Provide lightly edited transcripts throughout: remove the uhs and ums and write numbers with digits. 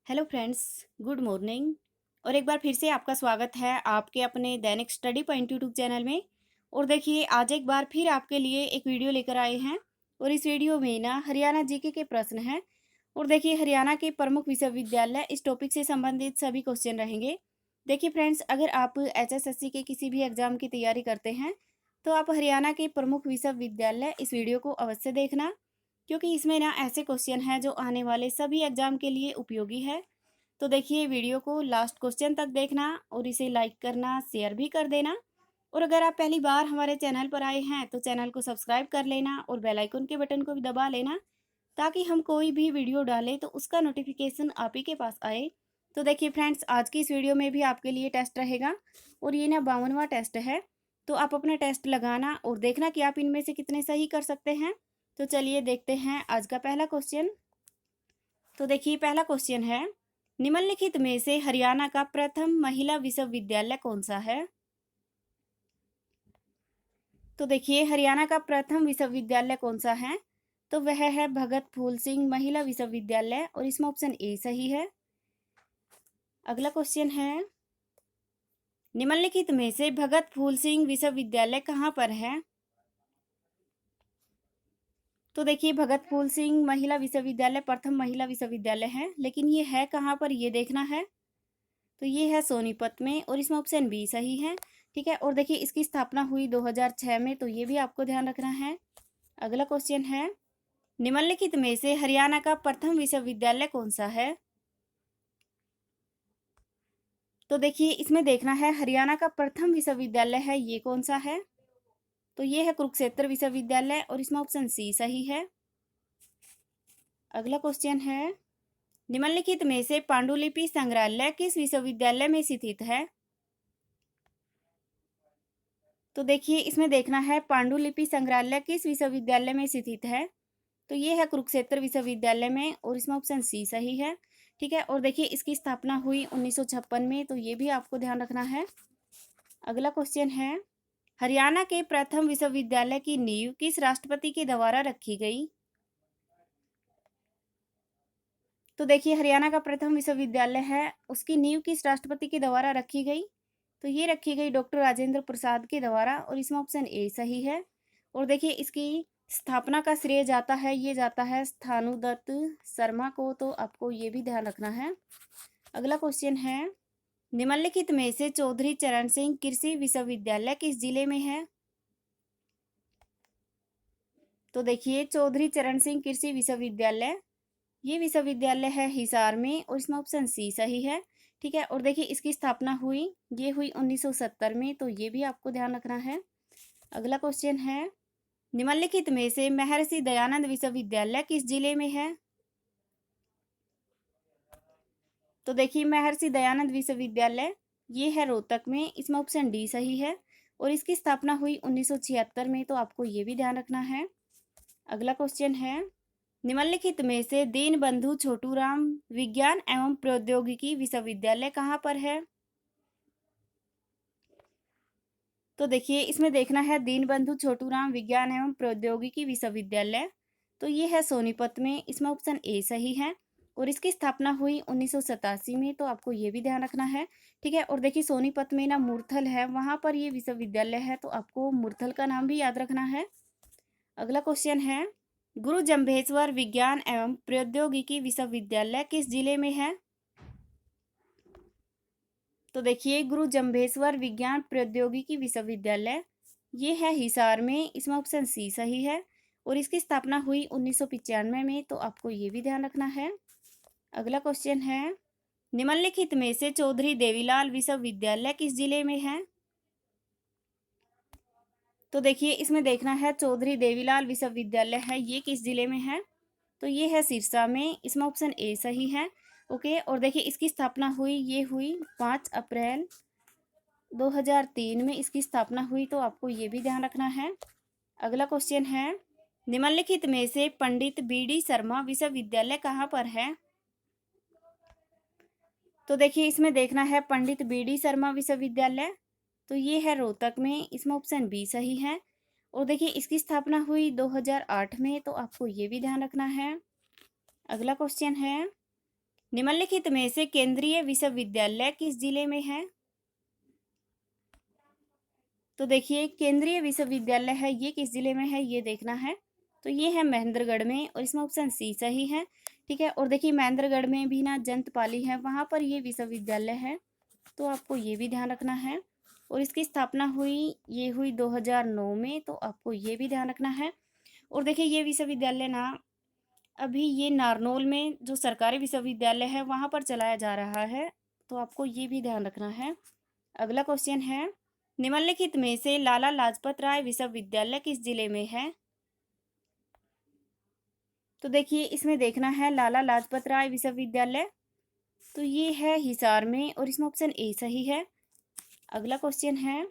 Hello friends, good morning. और एक बार फिर से आपका स्वागत है आपके अपने दैनिक स्टडी पॉइंट यूट्यूब चैनल में। और देखिए, आज एक बार फिर आपके लिए एक वीडियो लेकर आए हैं। और इस वीडियो में ना हरियाणा जीके के प्रश्न हैं। और देखिए, हरियाणा के प्रमुख विश्वविद्यालय, इस टॉपिक से संबंधित सभी क्वेश्चन रहेंगे। देखिए फ्रेंड्स, अगर आप एचएसएससी के किसी भी एग्जाम की तैयारी करते हैं तो आप हरियाणा के प्रमुख विश्वविद्यालय इस वीडियो को अवश्य देखना, क्योंकि इसमें ना ऐसे क्वेश्चन हैं जो आने वाले सभी एग्जाम के लिए उपयोगी है। तो देखिए, वीडियो को लास्ट क्वेश्चन तक देखना और इसे लाइक करना, शेयर भी कर देना। और अगर आप पहली बार हमारे चैनल पर आए हैं तो चैनल को सब्सक्राइब कर लेना और बेल आइकन के बटन को भी दबा लेना, ताकि हम कोई भी वीडियो डालें तो उसका नोटिफिकेशन आप ही के पास आए। तो देखिए फ्रेंड्स, आज की इस वीडियो में भी आपके लिए टेस्ट रहेगा और ये ना 52वां टेस्ट है। तो आप अपना टेस्ट लगाना और देखना कि आप इनमें से कितने सही कर सकते हैं। तो चलिए देखते हैं आज का पहला क्वेश्चन। तो देखिए, पहला क्वेश्चन है, निम्नलिखित में से हरियाणा का प्रथम महिला विश्वविद्यालय कौन सा है? तो देखिए, हरियाणा का प्रथम विश्वविद्यालय कौन सा है? तो वह है भगत फूल सिंह महिला विश्वविद्यालय, और इसमें ऑप्शन ए सही है। अगला क्वेश्चन है, निम्नलिखित में से भगत फूल सिंह विश्वविद्यालय कहाँ पर है? तो देखिए, भगत फूल सिंह महिला विश्वविद्यालय प्रथम महिला विश्वविद्यालय है, लेकिन ये है कहाँ पर, ये देखना है। तो ये है सोनीपत में, और इसमें ऑप्शन बी सही है। ठीक है, और देखिए, इसकी स्थापना हुई 2006 में, तो ये भी आपको ध्यान रखना है। अगला क्वेश्चन है, निम्नलिखित में से हरियाणा का प्रथम विश्वविद्यालय कौन सा है? तो देखिए, इसमें देखना है हरियाणा का प्रथम विश्वविद्यालय है ये कौन सा है। तो ये है कुरुक्षेत्र विश्वविद्यालय, और इसमें ऑप्शन सी सही है। अगला क्वेश्चन है, निम्नलिखित में से पांडुलिपि संग्रहालय किस विश्वविद्यालय में स्थित है? तो देखिए, इसमें देखना है पांडुलिपि संग्रहालय किस विश्वविद्यालय में स्थित है। तो ये है कुरुक्षेत्र विश्वविद्यालय में, और इसमें ऑप्शन सी सही है। ठीक है, और देखिए, इसकी स्थापना हुई 1956 में, तो ये भी आपको ध्यान रखना है। अगला क्वेश्चन है, हरियाणा के प्रथम विश्वविद्यालय की नींव किस राष्ट्रपति के द्वारा रखी गई? तो देखिए, हरियाणा का प्रथम विश्वविद्यालय है, उसकी नींव किस राष्ट्रपति के द्वारा रखी गई? तो ये रखी गई डॉक्टर राजेंद्र प्रसाद के द्वारा, और इसमें ऑप्शन ए सही है। और देखिए, इसकी स्थापना का श्रेय जाता है, ये जाता है स्थानुदत्त शर्मा को, तो आपको ये भी ध्यान रखना है। अगला क्वेश्चन है, निम्नलिखित में से चौधरी चरण सिंह कृषि विश्वविद्यालय किस जिले में है? तो देखिए, चौधरी चरण सिंह कृषि विश्वविद्यालय, ये विश्वविद्यालय है हिसार में, और इसमें ऑप्शन सी सही है। ठीक है, और देखिए, इसकी स्थापना हुई, ये हुई 1970 में, तो ये भी आपको ध्यान रखना है। अगला क्वेश्चन है, निम्नलिखित में से महर्षि दयानंद विश्वविद्यालय किस जिले में है? तो देखिए, महर्षि दयानंद विश्वविद्यालय ये है रोहतक में, इसमें ऑप्शन डी सही है, और इसकी स्थापना हुई 1976 में, तो आपको ये भी ध्यान रखना है। अगला क्वेश्चन है, निम्नलिखित में से दीनबंधु छोटूराम विज्ञान एवं प्रौद्योगिकी विश्वविद्यालय कहाँ पर है? तो देखिए, इसमें देखना है दीनबंधु छोटूराम विज्ञान एवं प्रौद्योगिकी विश्वविद्यालय, तो ये है सोनीपत में, इसमें ऑप्शन ए सही है, और इसकी स्थापना हुई 1987 में, तो आपको ये भी ध्यान रखना है। ठीक है, और देखिए, सोनीपत में ना मुरथल है, वहाँ पर ये विश्वविद्यालय है, तो आपको मुरथल का नाम भी याद रखना है। अगला क्वेश्चन है, गुरु जम्भेश्वर विज्ञान एवं प्रौद्योगिकी विश्वविद्यालय किस जिले में है? तो देखिए, गुरु जम्भेश्वर विज्ञान प्रौद्योगिकी विश्वविद्यालय ये है हिसार में, इसमें ऑप्शन सी सही है, और इसकी स्थापना हुई 1995 में, तो आपको ये भी ध्यान रखना है। अगला क्वेश्चन है, निम्नलिखित में से चौधरी देवीलाल विश्वविद्यालय किस जिले में है? तो देखिए, इसमें देखना है चौधरी देवीलाल विश्वविद्यालय है ये किस जिले में है। तो ये है सिरसा में, इसमें ऑप्शन ए सही है। ओके, और देखिए, इसकी स्थापना हुई, ये हुई 5 अप्रैल 2003 में इसकी स्थापना हुई, तो आपको ये भी ध्यान रखना है। अगला क्वेश्चन है, निम्नलिखित में से पंडित बीडी शर्मा विश्वविद्यालय कहाँ पर है? तो देखिए, इसमें देखना है पंडित बीडी शर्मा विश्वविद्यालय, तो ये है रोहतक में, इसमें ऑप्शन बी सही है। और देखिए, इसकी स्थापना हुई 2008 में, तो आपको ये भी ध्यान रखना है। अगला क्वेश्चन है, निम्नलिखित में से केंद्रीय विश्वविद्यालय किस जिले में है? तो देखिए केंद्रीय विश्वविद्यालय है ये किस जिले में है ये देखना है। तो ये है महेंद्रगढ़ में और इसमें ऑप्शन सी सही है। ठीक है, और देखिए महेंद्रगढ़ में भी ना जंतपाली है, वहाँ पर ये विश्वविद्यालय है, तो आपको ये भी ध्यान रखना है। और इसकी स्थापना हुई 2009 में, तो आपको ये भी ध्यान रखना है। और देखिए ये विश्वविद्यालय ना अभी ये नारनौल में जो सरकारी विश्वविद्यालय है वहाँ पर चलाया जा रहा है, तो आपको ये भी ध्यान रखना है। अगला क्वेश्चन है, निम्नलिखित में से लाला लाजपत राय विश्वविद्यालय किस जिले में है? तो देखिए इसमें देखना है लाला लाजपत राय विश्वविद्यालय, तो ये है हिसार में और इसमें ऑप्शन ए सही है। अगला क्वेश्चन है,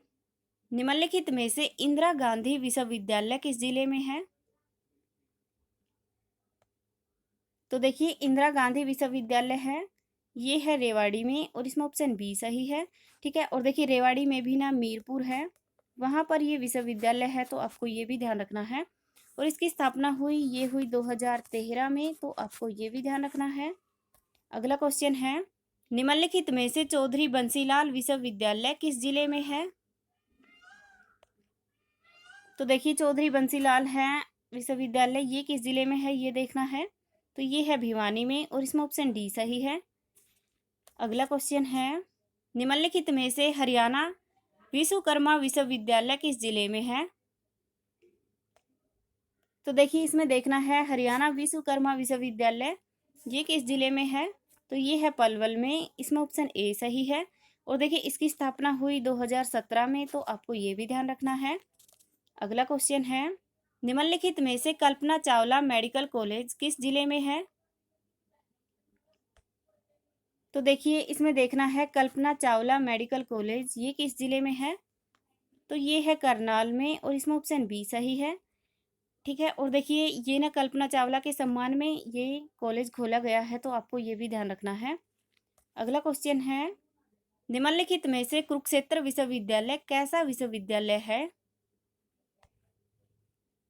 निम्नलिखित में से इंदिरा गांधी विश्वविद्यालय किस जिले में है? तो देखिए इंदिरा गांधी विश्वविद्यालय है ये है रेवाड़ी में और इसमें ऑप्शन बी सही है। ठीक है, और देखिए रेवाड़ी में भी ना मीरपुर है, वहाँ पर ये विश्वविद्यालय है, तो आपको ये भी ध्यान रखना है। और इसकी स्थापना हुई 2013 में, तो आपको ये भी ध्यान रखना है। अगला क्वेश्चन है, निम्नलिखित में से चौधरी बंसीलाल विश्वविद्यालय किस जिले में है? तो देखिए चौधरी बंसीलाल है विश्वविद्यालय ये किस जिले में है ये देखना है। तो ये है भिवानी में और इसमें ऑप्शन डी सही है। अगला क्वेश्चन है, निम्नलिखित में से हरियाणा विश्वकर्मा विश्वविद्यालय किस जिले में है? तो देखिए इसमें देखना है हरियाणा विश्वकर्मा विश्वविद्यालय ये किस जिले में है? तो ये है पलवल में, इसमें ऑप्शन ए सही है। और देखिए इसकी स्थापना हुई 2017 में, तो आपको ये भी ध्यान रखना है। अगला क्वेश्चन है, निम्नलिखित में से कल्पना चावला मेडिकल कॉलेज किस जिले में है? तो देखिए इसमें देखना है कल्पना चावला मेडिकल कॉलेज ये किस जिले में है? तो ये है करनाल में और इसमें ऑप्शन बी सही है। ठीक है, और देखिए ये ना कल्पना चावला के सम्मान में ये कॉलेज खोला गया है, तो आपको ये भी ध्यान रखना है। अगला क्वेश्चन है, निम्नलिखित में से कुरुक्षेत्र विश्वविद्यालय कैसा विश्वविद्यालय है?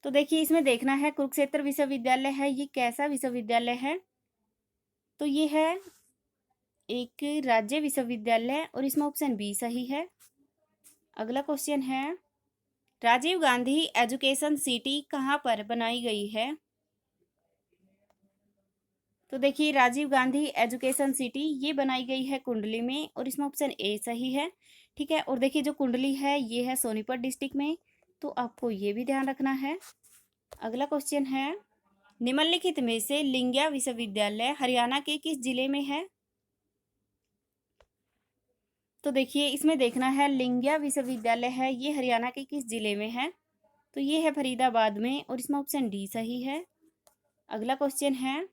तो देखिए इसमें देखना है कुरुक्षेत्र विश्वविद्यालय है ये कैसा विश्वविद्यालय है? तो ये है एक राज्य विश्वविद्यालय और इसमें ऑप्शन बी सही है। अगला क्वेश्चन है, राजीव गांधी एजुकेशन सिटी कहाँ पर बनाई गई है? तो देखिए राजीव गांधी एजुकेशन सिटी ये बनाई गई है कुंडली में और इसमें ऑप्शन ए सही है। ठीक है, और देखिए जो कुंडली है ये है सोनीपत डिस्ट्रिक्ट में, तो आपको ये भी ध्यान रखना है। अगला क्वेश्चन है, निम्नलिखित में से लिंगिया विश्वविद्यालय हरियाणा के किस जिले में है? तो देखिए इसमें देखना है लिंगिया विश्वविद्यालय है ये हरियाणा के किस जिले में है? तो ये है फरीदाबाद में और इसमें ऑप्शन डी सही है। अगला क्वेश्चन है,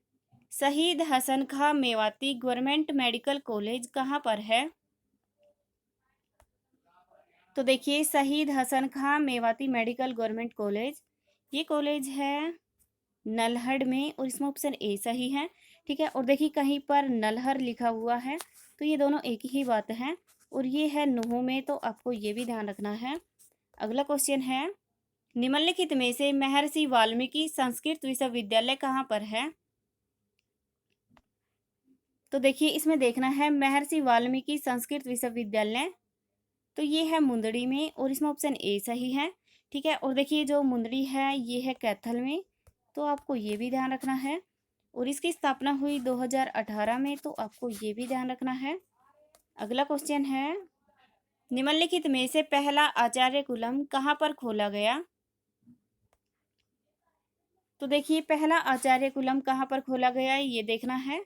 शहीद हसन खां मेवाती गवर्नमेंट मेडिकल कॉलेज कहाँ पर है? तो देखिए शहीद हसन खां मेवाती मेडिकल गवर्नमेंट कॉलेज ये कॉलेज है नल्हड़ में और इसमें ऑप्शन ए सही है। ठीक है, और देखिए कहीं पर नलहर लिखा हुआ है, तो ये दोनों एक ही बात है। और ये है नुहू में, तो आपको ये भी ध्यान रखना है। अगला क्वेश्चन है, निम्नलिखित में से महर्षि वाल्मीकि संस्कृत विश्वविद्यालय कहाँ पर है? तो देखिए इसमें देखना है महर्षि वाल्मीकि संस्कृत विश्वविद्यालय, तो ये है मुंदड़ी में और इसमें ऑप्शन ए सही है। ठीक है, और देखिए जो मुंदड़ी है ये है कैथल में, तो आपको ये भी ध्यान रखना है। और इसकी स्थापना हुई 2018 में, तो आपको ये भी ध्यान रखना है। अगला क्वेश्चन है, निम्नलिखित में से पहला आचार्य कुलम कहाँ पर खोला गया? तो देखिए पहला आचार्य कुलम कहाँ पर खोला गया ये देखना है।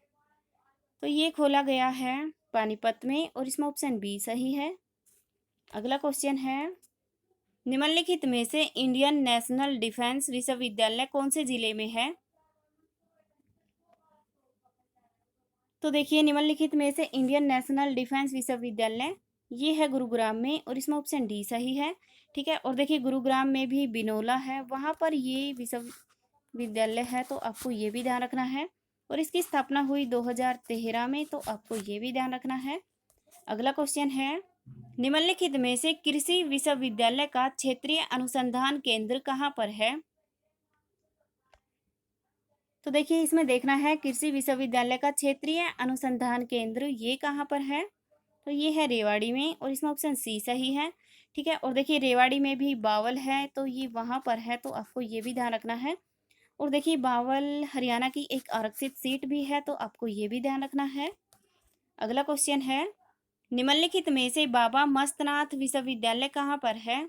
तो ये खोला गया है पानीपत में और इसमें ऑप्शन बी सही है। अगला क्वेश्चन है, निम्नलिखित में से इंडियन नेशनल डिफेंस विश्वविद्यालय कौन से जिले में है? तो देखिए निम्नलिखित में से इंडियन नेशनल डिफेंस विश्वविद्यालय ये है गुरुग्राम में और इसमें ऑप्शन डी सही है। ठीक है, और देखिए गुरुग्राम में भी बिनोला है, वहाँ पर ये विश्वविद्यालय है, तो आपको ये भी ध्यान रखना है। और इसकी स्थापना हुई 2013 में, तो आपको ये भी ध्यान रखना है। अगला क्वेश्चन है, निम्नलिखित में से कृषि विश्वविद्यालय का क्षेत्रीय अनुसंधान केंद्र कहाँ पर है? तो देखिए इसमें देखना है कृषि विश्वविद्यालय का क्षेत्रीय अनुसंधान केंद्र ये कहाँ पर है, तो ये है रेवाड़ी में, और इसमें ऑप्शन सी सही है। ठीक है, और देखिए रेवाड़ी में भी बावल है तो ये वहाँ पर है, तो आपको ये भी ध्यान रखना है। और देखिए बावल हरियाणा की एक आरक्षित सीट भी है, तो आपको ये भी ध्यान रखना है। अगला क्वेश्चन है, निम्नलिखित में से बाबा मस्तनाथ विश्वविद्यालय कहाँ पर है।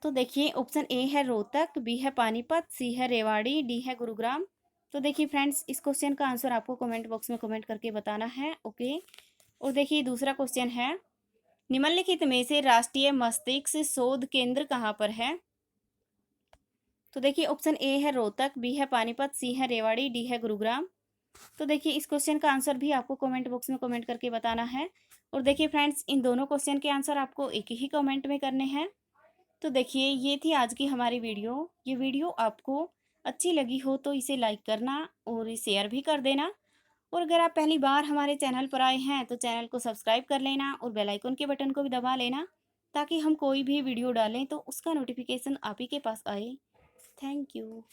तो देखिए ऑप्शन ए है रोहतक, बी है पानीपत, सी है रेवाड़ी, डी है गुरुग्राम। तो देखिए फ्रेंड्स इस क्वेश्चन का आंसर आपको कमेंट बॉक्स में कमेंट करके बताना है। ओके, और देखिए दूसरा क्वेश्चन है, निम्नलिखित में से राष्ट्रीय मस्तिष्क शोध केंद्र कहाँ पर है। तो देखिए ऑप्शन ए है रोहतक, बी है पानीपत, सी है रेवाड़ी, डी है गुरुग्राम। तो देखिए इस क्वेश्चन का आंसर भी आपको कमेंट बॉक्स में कमेंट करके बताना है। और देखिए फ्रेंड्स इन दोनों क्वेश्चन के आंसर आपको एक ही कमेंट में करने हैं। तो देखिए ये थी आज की हमारी वीडियो। ये वीडियो आपको अच्छी लगी हो तो इसे लाइक करना और शेयर भी कर देना। और अगर आप पहली बार हमारे चैनल पर आए हैं तो चैनल को सब्सक्राइब कर लेना और बेल आइकन के बटन को भी दबा लेना, ताकि हम कोई भी वीडियो डालें तो उसका नोटिफिकेशन आप ही के पास आए। Thank you.